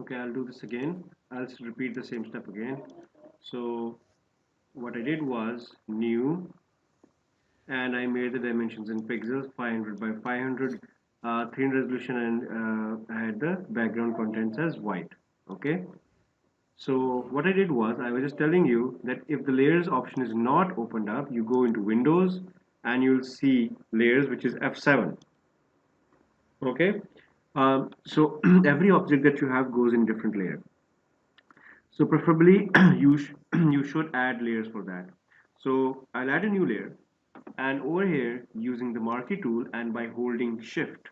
Okay, I'll do this again. I'll repeat the same step again. So what I did was new, and I made the dimensions in pixels, 500 by 500, 300 resolution, and I had the background contents as white. Okay. So what I did was I was just telling you that if the layers option is not opened up, you go into Windows and you'll see layers, which is F7. Okay. So every object that you have goes in different layer. So preferably you should add layers for that. So I'll add a new layer, and over here using the marquee tool and by holding shift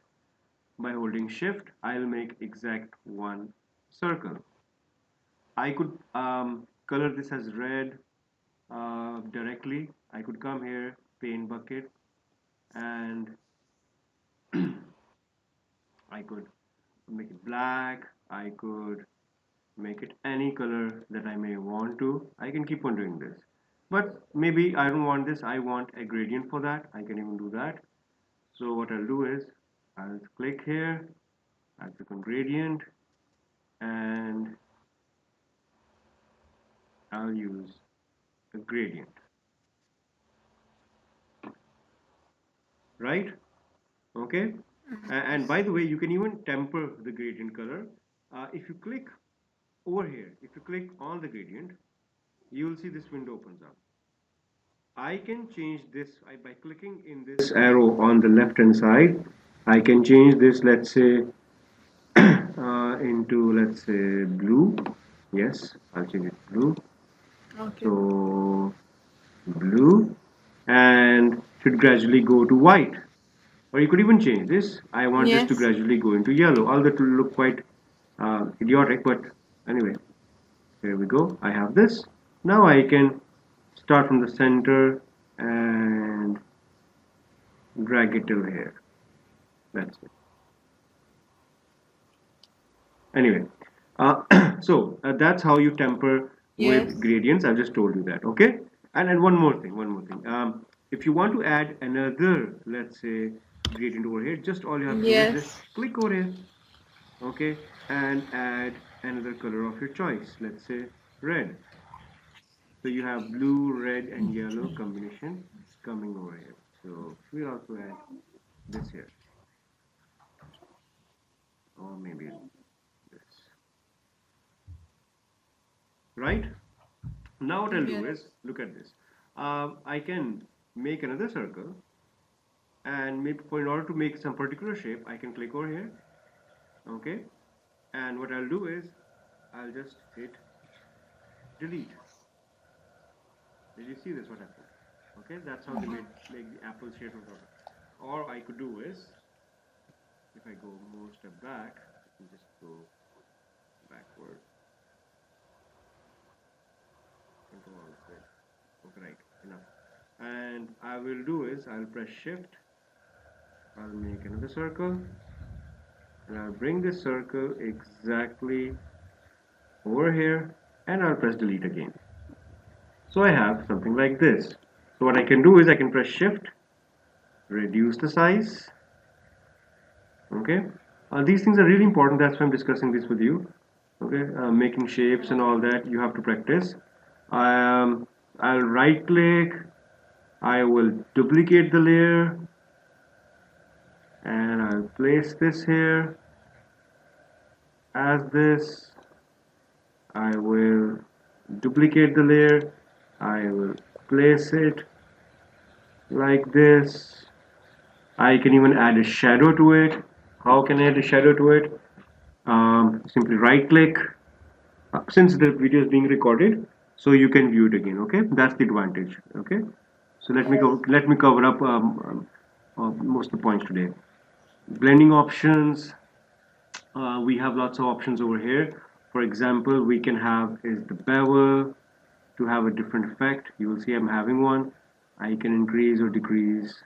I'll make exact one circle. I could color this as red directly. I could come here, paint bucket, and I could make it black. I could make it any color that I may want to. I can keep on doing this. But maybe I don't want this. I want a gradient for that. I can even do that. So what I'll do is I'll click here, I'll click on gradient, and I'll use a gradient. Right? Okay. And by the way, you can even temper the gradient color. If you click over here, if you click on the gradient, you will see this window opens up. I can change this by clicking in this arrow on the left hand side. I can change this, let's say, into, let's say, blue. Yes, I'll change it blue. Okay. So blue, and should gradually go to white. Or you could even change this. I want this to Yes. gradually go into yellow. Although it will look quite idiotic, but anyway, here we go. I have this. Now I can start from the center and drag it till here. That's it. Anyway, that's how you temper with Yes. gradients. I've just told you that. Okay. And one more thing. If you want to add another, let's say, gradient over here, just all you have to do is just Yes. click over here. Okay, and add another color of your choice. Let's say red. So you have blue, red, and yellow combination coming over here. So we'll also add this here, or maybe this. Right? Now what I'll do is, Yes. look at this. I can make another circle, and maybe in order to make some particular shape, I can click over here. Okay, and what I'll do is, I'll just hit delete. Did you see this? What happened? Okay, that's how they make the apple shape of water. Or I could do is, if I go more step back, I can just go backward. Control Alt Z. Okay, right, enough. And I will do is, I'll press shift, I'll make another circle, and I'll bring this circle exactly over here, and I'll press delete again. So I have something like this. So what I can do is I can press shift, reduce the size. Okay, these things are really important. That's why I'm discussing this with you. Okay, making shapes and all that you have to practice. I'll right click, I will duplicate the layer, and I'll place this here as this. I will duplicate the layer, I will place it like this. I can even add a shadow to it. How can I add a shadow to it? Simply right click, since the video is being recorded, so you can view it again. Okay, that's the advantage. Okay, so let me cover up most of the points today. Blending options, we have lots of options over here. For example, we can have is the bevel to have a different effect. You will see I'm having one. I can increase or decrease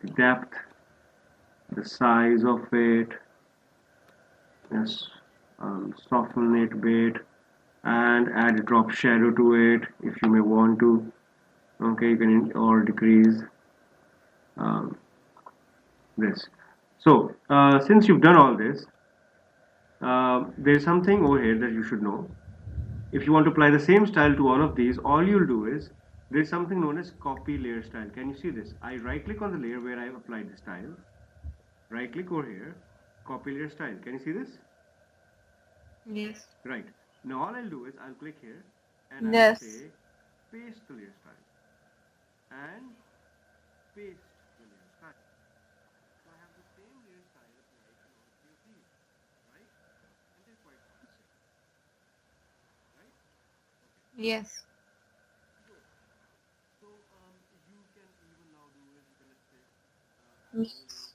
the depth, the size of it. Yes, soften it a bit, and add a drop shadow to it if you may want to. Okay, you can or decrease um, this. So since you've done all this, There's something over here that you should know. If you want to apply the same style to all of these, all you'll do is there's something known as copy layer style. Can you see this? I right click on the layer where I've applied the style, right click over here, copy layer style. Can you see this? Yes. Right. Now all I'll do is I'll click here and I'll Yes. say paste the layer style and paste the layer style. So I have the same layer style applied to all three of these, right? And they're quite opposite, right? Okay. Yes. Good. So you can even now do is you can let's say I will Yes.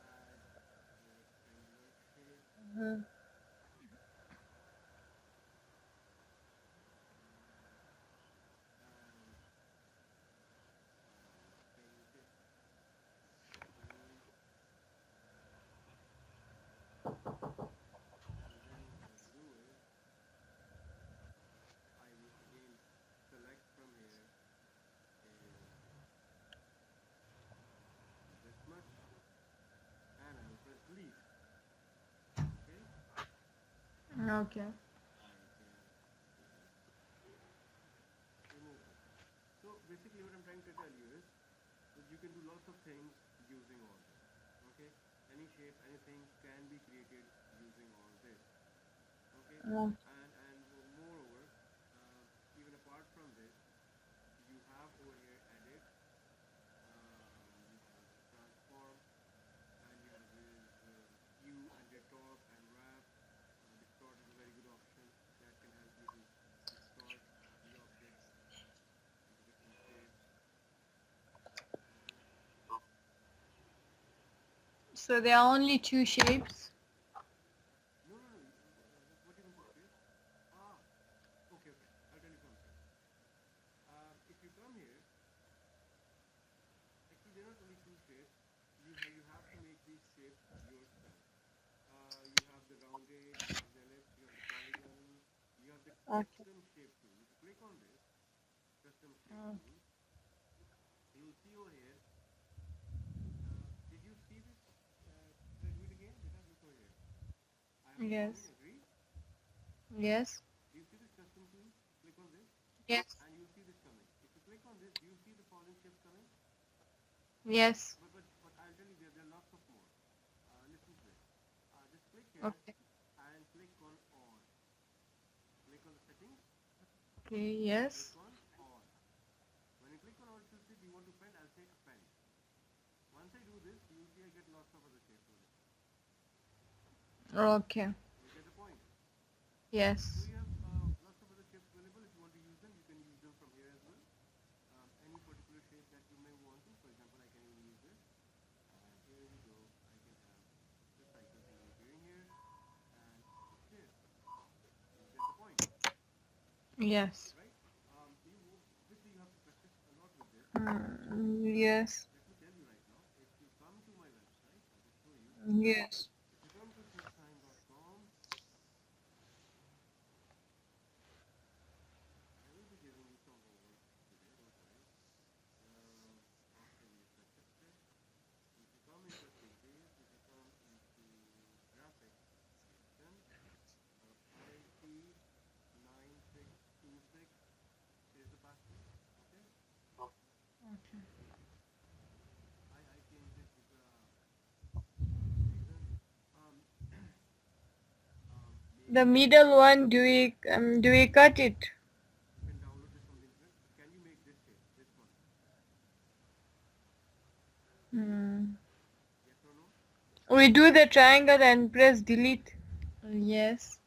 add a rectangular shape Mhm. and I will paint it again and then what I will do is I will again select from here is this much and I will press delete. Okay, Okay. I can even remove this. So basically what I'm trying to tell you is that you can do lots of things using all this. Okay, any shape, anything can be created using all this. Okay, Okay. and moreover, even apart from this, you have over here edit, you have this transform, and you have this skew and distort and wrap. Distort is a very good option that can help you to distort the object into different shapes. Okay. So there are only two shapes. No, no, no. What do you mean two shapes? Ah, okay, okay. I'll tell you something. If you come here, actually there are not only two shapes. You have to make these shapes yourself. You have the rounded, you have the ellipse, you have the polygon, you have the Okay. custom shape tool. If you click on this custom shape Mm. tool, you'll see over here. Did you see this? Should I do it again? Beta, look over here. I have the falling, Yes. agree? Yes. Do you see this custom tool? Click on this Yes. and you'll see this coming. If you click on this, do you see the falling shapes coming? Yes. But I'll tell you there are lots of more. Listen to this. Just click here Okay. and click on all. Click on the settings Okay. and click Yes. on all. When you click on all, it will say, do you want to append? I'll say append. Once I do this, you'll see I get lots of other shapes over there. Okay. You get the point? So Yes. you have lots of other shapes available. If you want to use them, you can use them from here as well. Any particular shape that you may want to. For example, I can even use this. And here we go. I can have the cycle thing appearing here and this here. You get the point, Yes. right? You obviously you have to practice a lot with this. Yes. Let me tell you right now. If you come to my website, I'll just show you. Yes. If you come to saem.com, I will be giving you some homework today. Don't worry. After we practice this, if you come into activities, if you come into graphics section, IT 9626 is the password. Okay. Okay. I changed it for a reason. Um, The maybe middle one, do we cut it? you can download this from the internet, but can you make this shape, this one? Hmm. Yes or no? We do the triangle and press delete. Yes.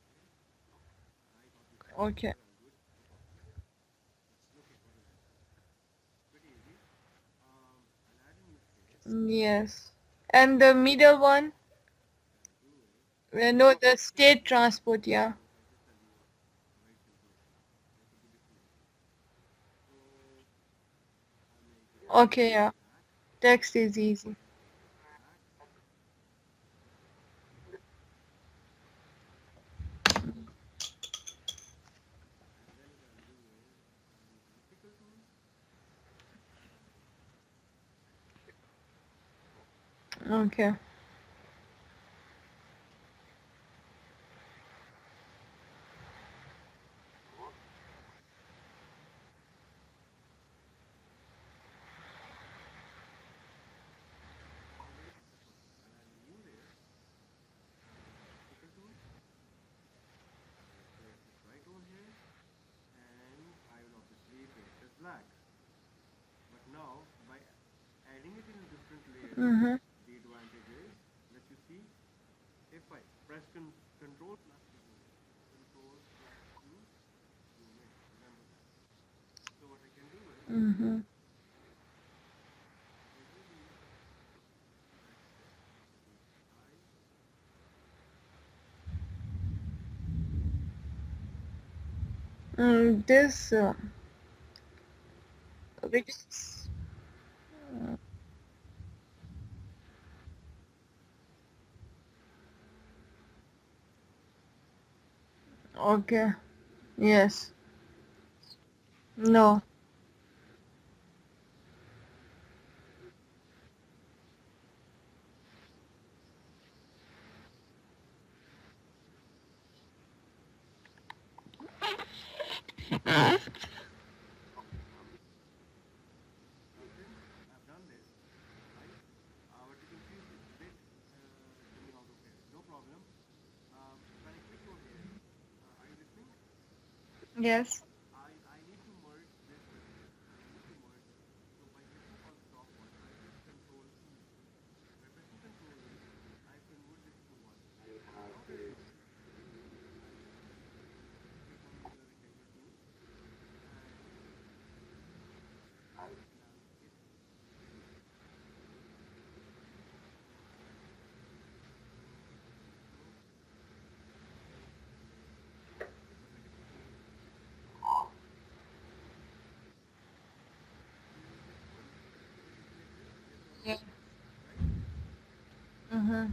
Okay. I thought you said Okay. triangle. I'll do it. No problem. Let's look at what will happen. Pretty easy. I'll add a new shape. Yes. And the middle one? What I'll do is, No, the let's say state transport, yeah. I'll just tell you a very simple option. There could be different options. So I'll make it Okay, yeah. black. Text is easy. I'll make it black. And then what I'll do is I'll use the elliptical tool and Okay. Mm-hmm. The advantage is, let you see, if I press control plus to zoom in, control plus to zoom in, remember that. So what I can do is Mm-hmm. easily, let's say, I This which is okay. Yes. No. okay, now since I've done this, right, but you can see it's a bit coming out of here. No problem. When I click over here, are you listening? Yes. I need to merge this with this. I need to merge this. So by clicking on the stopwatch, I press Control E. By pressing Control E, I convert this to one. Now what I'll do is, I'll simply click on the rectangular tool and I'll hit this. So I'll go like so, but like I said, do you get the point? Is it clear to you? Yes or no? Yeah. Right? Mm-hmm. And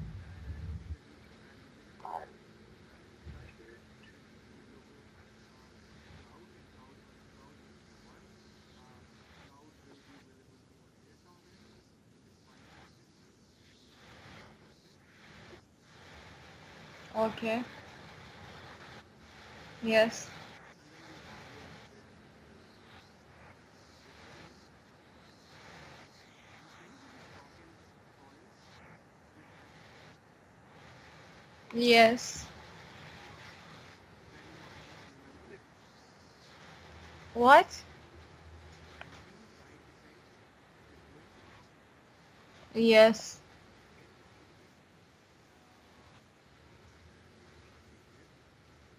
what we're gonna do is we're gonna add the layer here. Beside this, the logo cloud, cloud will be one. Cloud will be available over here somewhere. You can find it in this list. Okay. Okay. Okay. Yes. And then we have this one here. I'm playing with this rocket toy with height. Yes. Can you observe any movement? What? Can you see side to side? It is going. Yes. Okay. Perfect. Now let's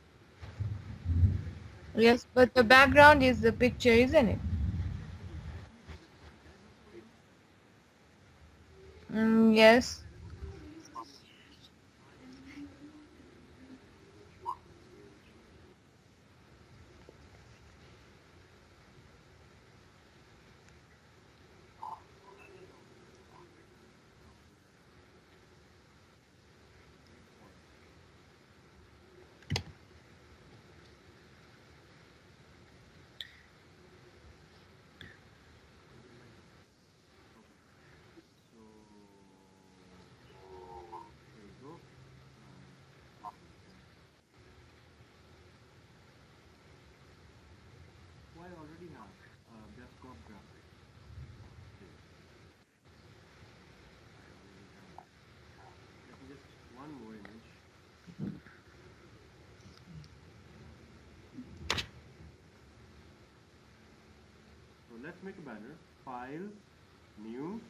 take this. Yes, but the background is the picture, isn't it? Let me do this for you. Can I do it for you? Is it Yes. available for you? I will use the marquee tool here. Now what I'll do is right click. Now what I'll do is make point. Like this. Okay. So here we go. Let's do this again. So I already have desktop graphics here. I already have this. Let me just one more image. So let's make a banner. File, new.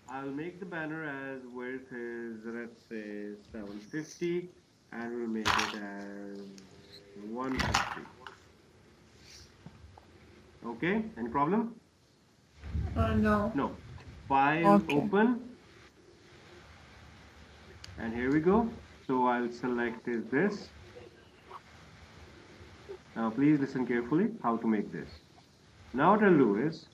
I'll make the banner as width is, let's say, 750 and we'll make it as 150. Okay, any problem? No. No. File Okay. open and here we go. So I'll select is this. Now please listen carefully how to make this. Now what I'll do is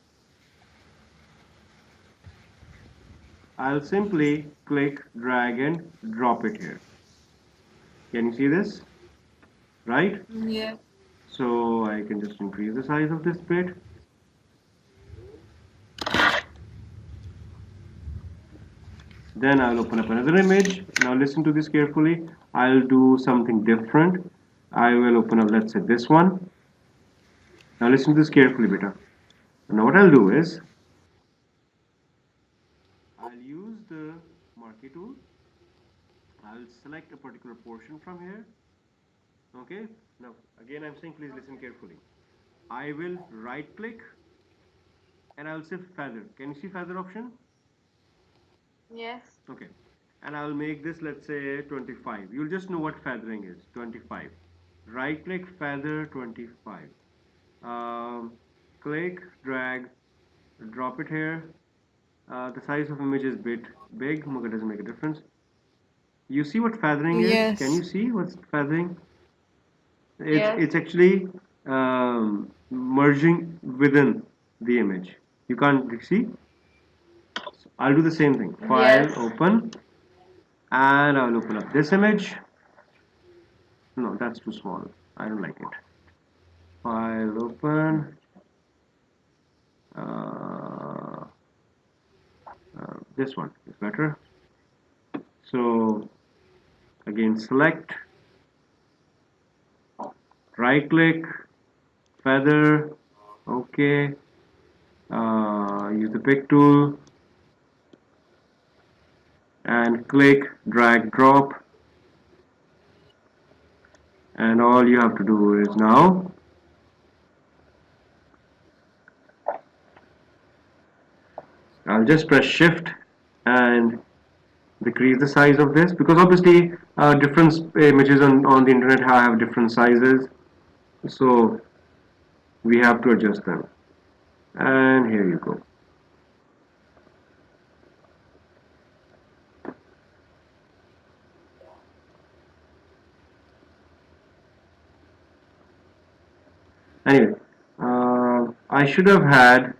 I'll simply click, drag and drop it here. Can you see this? Right? Yes. So I can just increase the size of this bit. Then I'll open up another image. Now listen to this carefully. I'll do something different. I will open up, let's say, this one. Now listen to this carefully, beta. Now what I'll do is I'll use the marquee tool. I'll select a particular portion from here. Okay. Now again, I'm saying please listen carefully. I will right click and I'll say feather. Can you see feather option? Yes. Okay. And I'll make this, let's say, 25. You'll just know what feathering is. 25. Right click, feather 25. Um, Click, drag, drop it here. The size of image is bit big, but it doesn't make a difference. You see what feathering is? Can you Yes. see what's feathering? Yes. It's actually merging within the image. You can't see? I'll do the same thing. File, Yes. open, and I'll open up this image. No, that's too small. I don't like it. File, open. Uh, this one is better. So again, select, right click, feather. Okay. Use the pick tool and click, drag, drop. And all you have to do is now I'll just press shift and decrease the size of this, because obviously different images on the internet have different sizes, so we have to adjust them. And here you go. Anyway, I should have had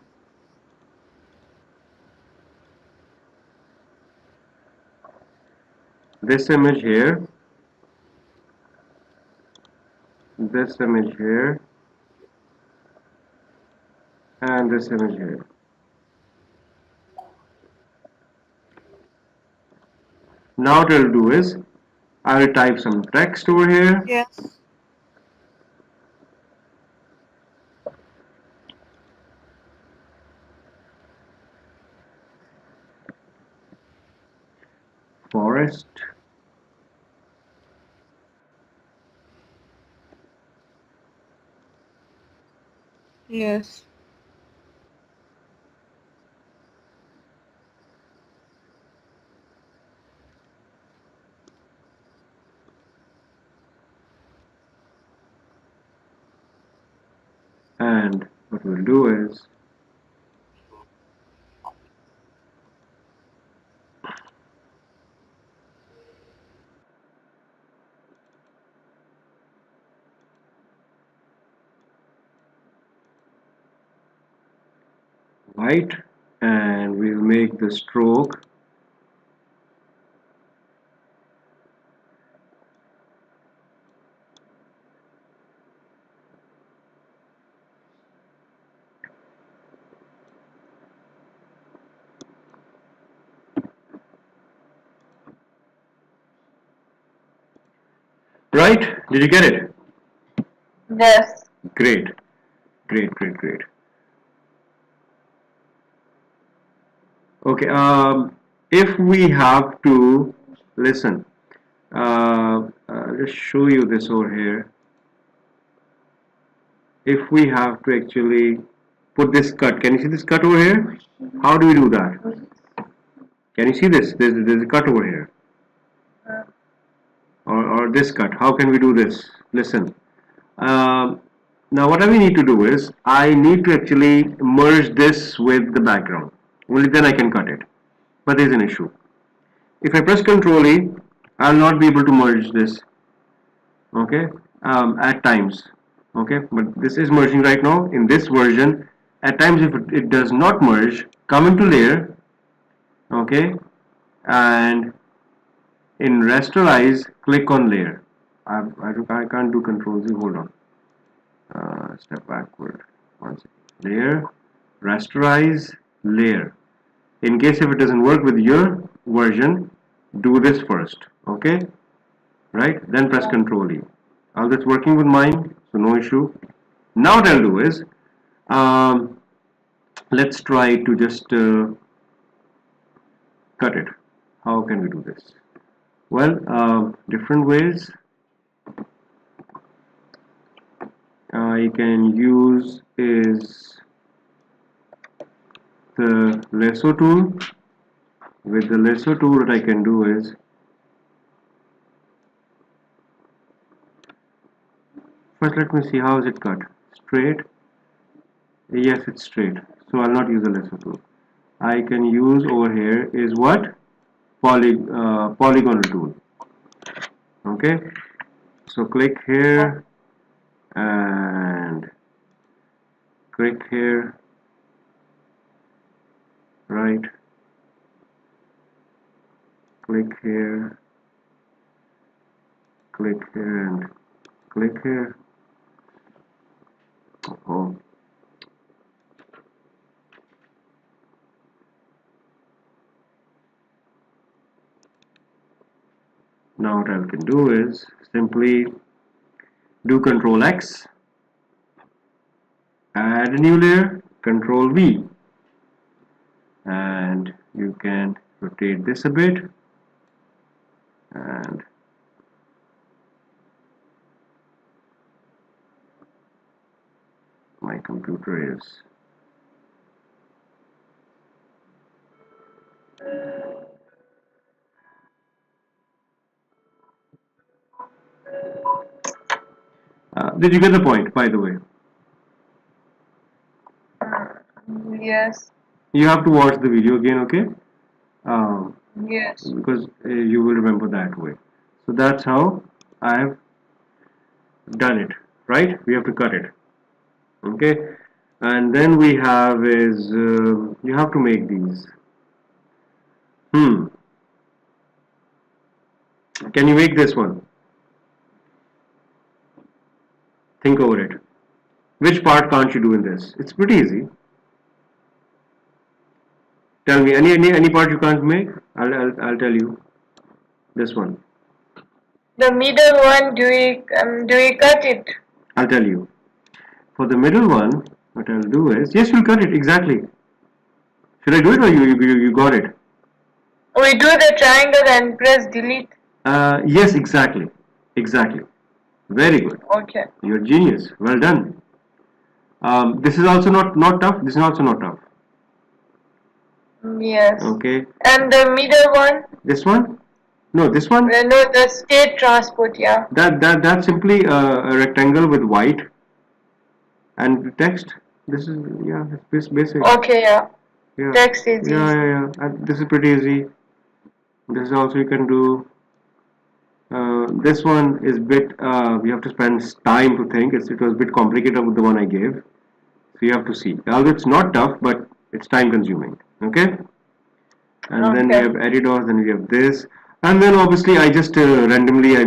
this image here, this image here, and this image here. Now what I'll do is I'll type some text over here. Yes. Forest. Yes. And what we'll do is white, and we'll make the stroke right. Did you get it? Yes. Great, great, great, great. Okay, if we have to listen, just show you this over here. If we have to actually put this cut, can you see this cut over here? How do we do that? Can you see this? There's a cut over here, or this cut. How can we do this? Listen. Um, Now what we need to do is I need to actually merge this with the background. Only then I can cut it. But there's an issue. If I press Ctrl E, I'll not be able to merge this. Okay, at times. Okay, but this is merging right now in this version. At times, if it does not merge, come into layer. Okay, and in rasterize, click on layer. I can't do Ctrl Z. Hold on. Step backward. One second. Layer, rasterize, layer. In case if it doesn't work with your version, do this first. Okay, right? Then press Ctrl E. All that's working with mine, so no issue. Now what I'll do is, um, let's try to just cut it. How can we do this? Well, different ways. I can use is the lasso tool. With the lasso tool, what I can do is, first let me see how is it cut. Straight? Yes, it's straight. So I'll not use the lasso tool. I can use over here is what? Polygonal tool. Okay. So click here and click here, right? Click here, click here, and click here. Oh, now what I can do is simply do Control X, add a new layer, Control V, and you can rotate this a bit, and my computer is did you get the point, by the way? Yes. You have to watch the video again, okay? Um, Yes. because you will remember that way. So that's how I have done it, right? We have to cut it, okay? And then we have is you have to make these. Hmm. Can you make this one? Think over it. Which part can't you do in this? It's pretty easy. Tell me any part you can't make. I'll tell you. This one. The middle one, do we cut it? I'll tell you. For the middle one, what I'll do is yes, you'll cut it exactly. Should I do it or you got it? We do the triangle and press delete. Yes, exactly, exactly. Very good. Okay. You're a genius. Well done. This is also not tough. This is also not tough. Yes. Okay. And the middle one? This one? No, this one. No, the state transport, yeah. That's simply a rectangle with white and text. This is yeah, it's basic. Okay, yeah. Yeah. Text is Yeah, easy. yeah, yeah. And this is pretty easy. This is also you can do. This one is bit. You have to spend time to think. It was a bit complicated with the one I gave. So you have to see. Although it's not tough, but it's time consuming. Okay. And then we Okay. have editors, then we have this, and then obviously I just randomly I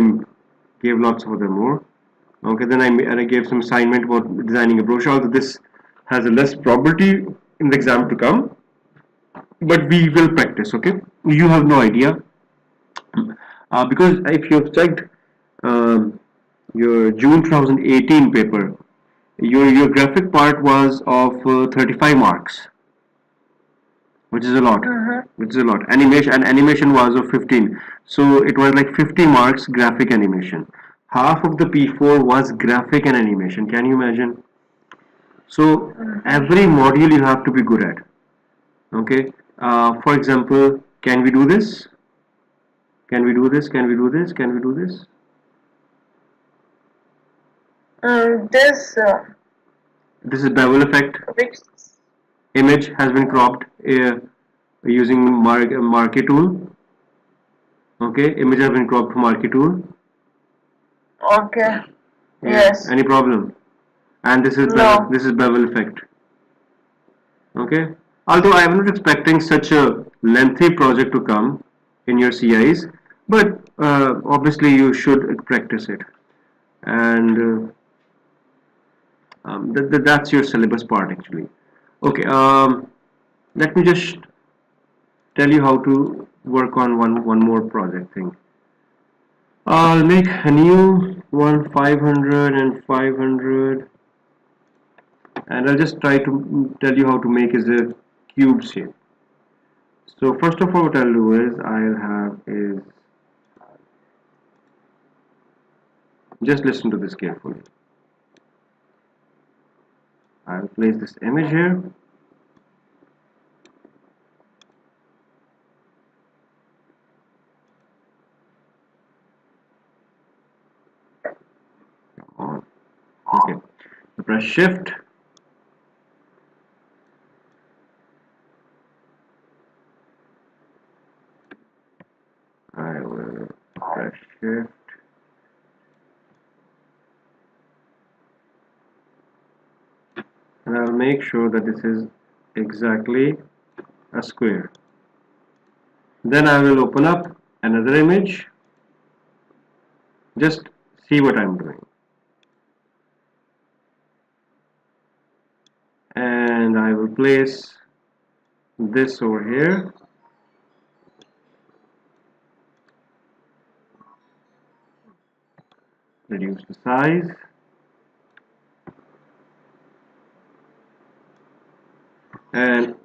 gave lots of other more. Okay, then I gave some assignment about designing a brochure. Although this has a less probability in the exam to come, but we will practice. Okay, you have no idea because if you have checked your June 2018 paper, your graphic part was of 35 marks, which is a lot. Which is a lot. Animation was of 15, so it was like 50 marks graphic animation. Half of the P4 was graphic and animation. Can you imagine? So every module you have to be good at. Okay. For example, can we do this? Can we do this? Can we do this? Can we do this? This, This is bevel effect. which, Image has been cropped using marquee tool. Okay, image has been cropped from marquee tool. okay. Yeah. Yes. Any problem? And this is No. this is bevel effect. Okay. Although I am not expecting such a lengthy project to come in your CIs, but obviously you should practice it, and that's your syllabus part actually. Okay. Let me just tell you how to work on one more project thing. I'll make a new one 500 and 500, and I'll just try to tell you how to make is a cube shape. So first of all what I'll do is I'll have is just listen to this carefully. I'll place this image here. Press shift. I will press shift. And I'll make sure that this is exactly a square. Then I will open up another image. Just see what I'm doing. And I will place this over here. Reduce the size. And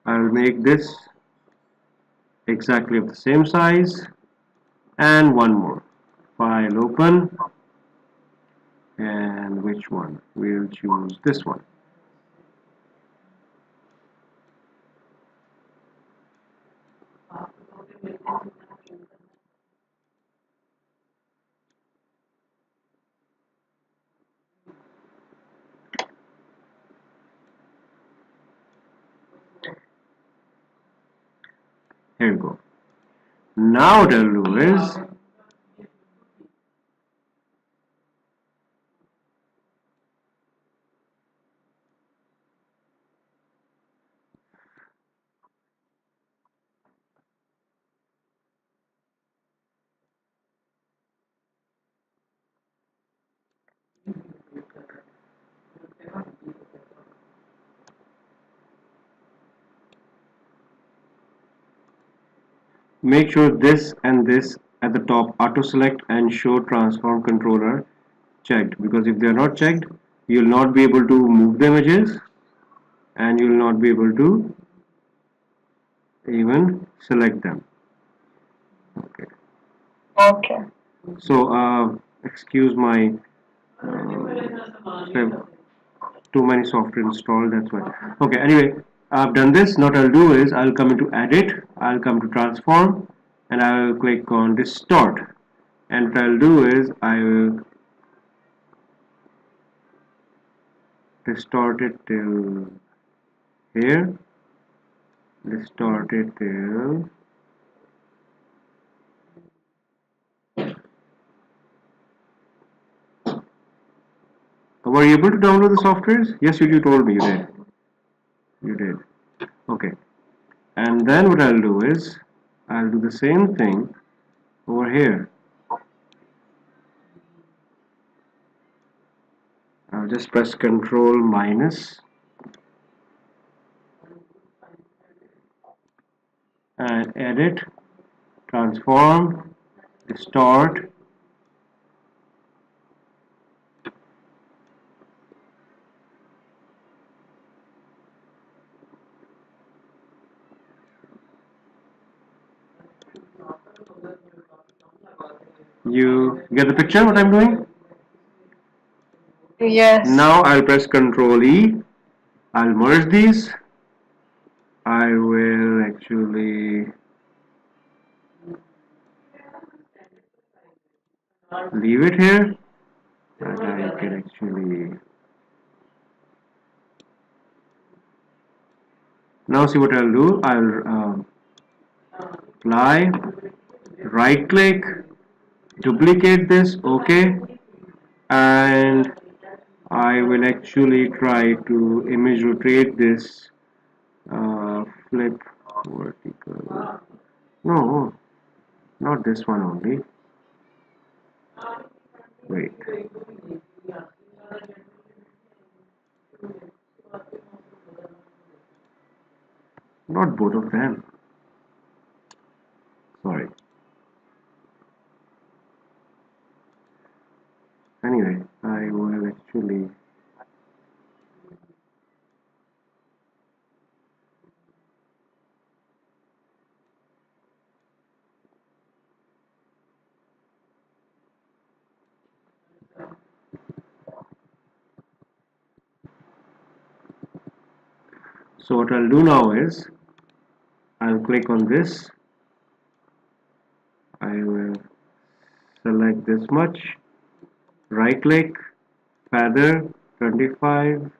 I'll make this exactly of the same size. And one more. File open. And which one? We'll choose this one. Here we go. Now what I'll do is make sure this and this at the top auto select and show transform controller checked, because if they are not checked you'll not be able to move the images and you'll not be able to even select them. Okay. Okay. So excuse my uh, too many software installed, that's why. Okay, anyway, I've done this. Now what I'll do is I'll come into edit, I'll come to transform, and I'll click on distort. And what I'll do is I will distort it till here, distort it till were you able to download the softwares? Yes, you told me you did. You did. Okay. And then what I'll do is I'll do the same thing over here. I'll just press Control minus and edit, transform, distort. You get the picture what I'm doing? Yes. Now I'll press Control E. I'll merge these. I will actually leave it here. And I can actually now see what I'll do. I'll apply, right click, duplicate this, okay, and I will actually try to image rotate this, flip vertical. No, not this one only. Wait. Not both of them. Sorry. Anyway, I will actually So what I'll do now is I'll click on this. I will select this much, right click, feather 25,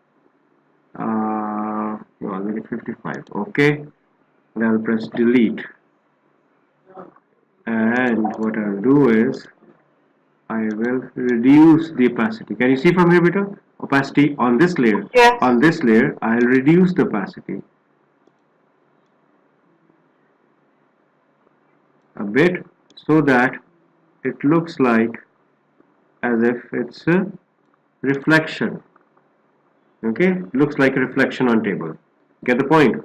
no, I'll make it 55. Okay, and I'll press delete. And what I'll do is I will reduce the opacity. Can you see from here, beta? Opacity on this layer. Yes. On this layer, I'll reduce the opacity a bit so that it looks like as if it's a reflection. Okay, looks like a reflection on table. Get the point?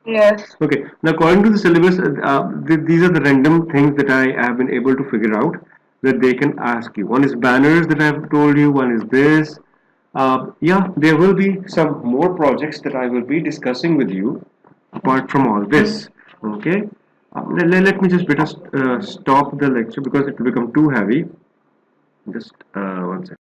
Yes. Okay, now according to the syllabus, these are the random things that I have been able to figure out that they can ask you. One is banners that I've told you, one is this. Yeah, there will be some more projects that I will be discussing with you apart from all this. Okay, let me just stop the lecture because it will become too heavy. Just one second.